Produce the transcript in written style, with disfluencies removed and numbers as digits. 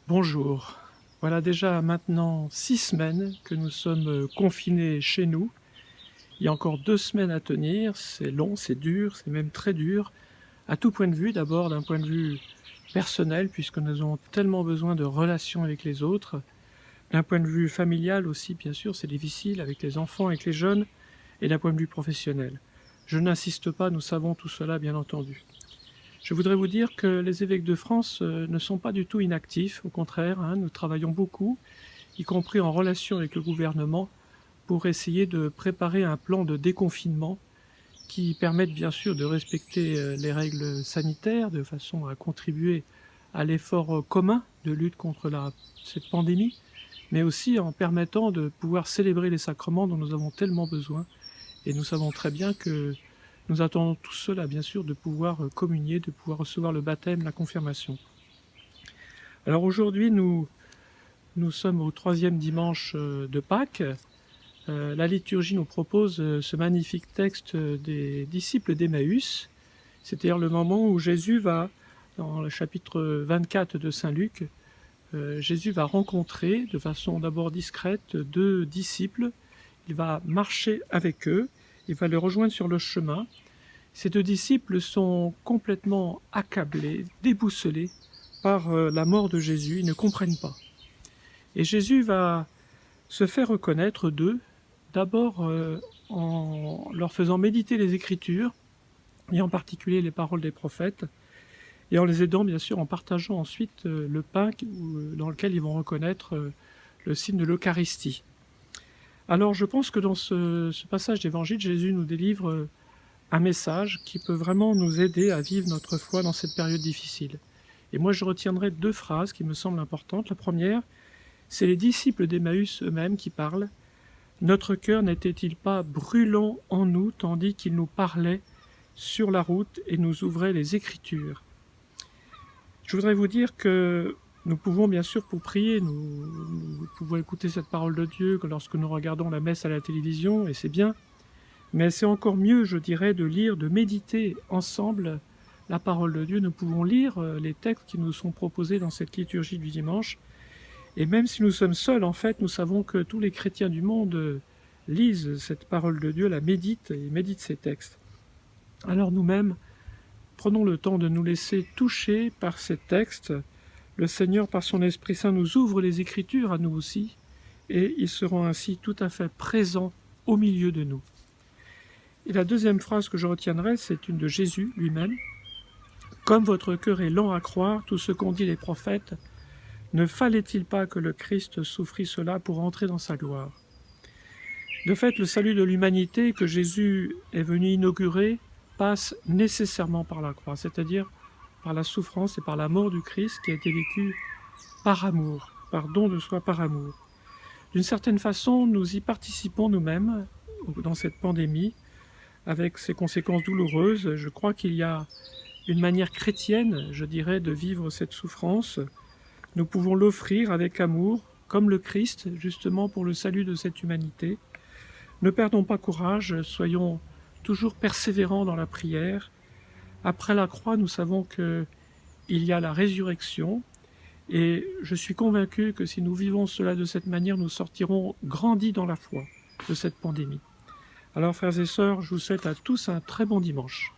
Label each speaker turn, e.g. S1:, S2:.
S1: Bonjour. Voilà déjà maintenant 6 semaines que nous sommes confinés chez nous. Il y a encore 2 semaines à tenir. C'est long, c'est dur, c'est même très dur. À tout point de vue, d'abord d'un point de vue personnel, puisque nous avons tellement besoin de relations avec les autres. D'un point de vue familial aussi, bien sûr, c'est difficile avec les enfants, avec les jeunes, et d'un point de vue professionnel. Je n'insiste pas, nous savons tout cela, bien entendu. Je voudrais vous dire que les évêques de France ne sont pas du tout inactifs, au contraire, hein, nous travaillons beaucoup, y compris en relation avec le gouvernement, pour essayer de préparer un plan de déconfinement qui permette bien sûr de respecter les règles sanitaires de façon à contribuer à l'effort commun de lutte contre cette pandémie, mais aussi en permettant de pouvoir célébrer les sacrements dont nous avons tellement besoin. Et nous savons très bien que nous attendons tout cela, bien sûr, de pouvoir communier, de pouvoir recevoir le baptême, la confirmation. Alors aujourd'hui, nous sommes au 3e dimanche de Pâques. La liturgie nous propose ce magnifique texte des disciples d'Emmaüs, c'est-à-dire le moment où Jésus va, dans le chapitre 24 de Saint Luc, Jésus va rencontrer de façon d'abord discrète 2 disciples. Il va marcher avec eux, il va les rejoindre sur le chemin. Ces 2 disciples sont complètement accablés, déboussolés par la mort de Jésus, ils ne comprennent pas. Et Jésus va se faire reconnaître d'eux, d'abord en leur faisant méditer les Écritures, et en particulier les paroles des prophètes, et en les aidant bien sûr en partageant ensuite le pain dans lequel ils vont reconnaître le signe de l'Eucharistie. Alors je pense que dans ce passage d'évangile, Jésus nous délivre un message qui peut vraiment nous aider à vivre notre foi dans cette période difficile. Et moi je retiendrai 2 phrases qui me semblent importantes. La première, c'est les disciples d'Emmaüs eux-mêmes qui parlent. Notre cœur n'était-il pas brûlant en nous tandis qu'il nous parlait sur la route et nous ouvrait les Écritures? Je voudrais vous dire que nous pouvons bien sûr pour prier, nous pouvons écouter cette parole de Dieu lorsque nous regardons la messe à la télévision, et c'est bien, mais c'est encore mieux, je dirais, de lire, de méditer ensemble la parole de Dieu. Nous pouvons lire les textes qui nous sont proposés dans cette liturgie du dimanche, et même si nous sommes seuls, en fait, nous savons que tous les chrétiens du monde lisent cette parole de Dieu, la méditent et méditent ces textes. Alors nous-mêmes, prenons le temps de nous laisser toucher par ces textes. Le Seigneur, par son Esprit Saint, nous ouvre les Écritures à nous aussi, et ils seront ainsi tout à fait présents au milieu de nous. Et la deuxième phrase que je retiendrai, c'est une de Jésus lui-même. « Comme votre cœur est lent à croire tout ce qu'ont dit les prophètes, ne fallait-il pas que le Christ souffrit cela pour entrer dans sa gloire ?» De fait, le salut de l'humanité que Jésus est venu inaugurer passe nécessairement par la croix, c'est-à-dire par la souffrance et par la mort du Christ qui a été vécue par amour, par don de soi par amour. D'une certaine façon, nous y participons nous-mêmes dans cette pandémie, avec ses conséquences douloureuses. Je crois qu'il y a une manière chrétienne, je dirais, de vivre cette souffrance. Nous pouvons l'offrir avec amour, comme le Christ, justement pour le salut de cette humanité. Ne perdons pas courage, soyons toujours persévérants dans la prière. Après la croix, nous savons qu'il y a la résurrection, et je suis convaincu que si nous vivons cela de cette manière, nous sortirons grandis dans la foi de cette pandémie. Alors frères et sœurs, je vous souhaite à tous un très bon dimanche.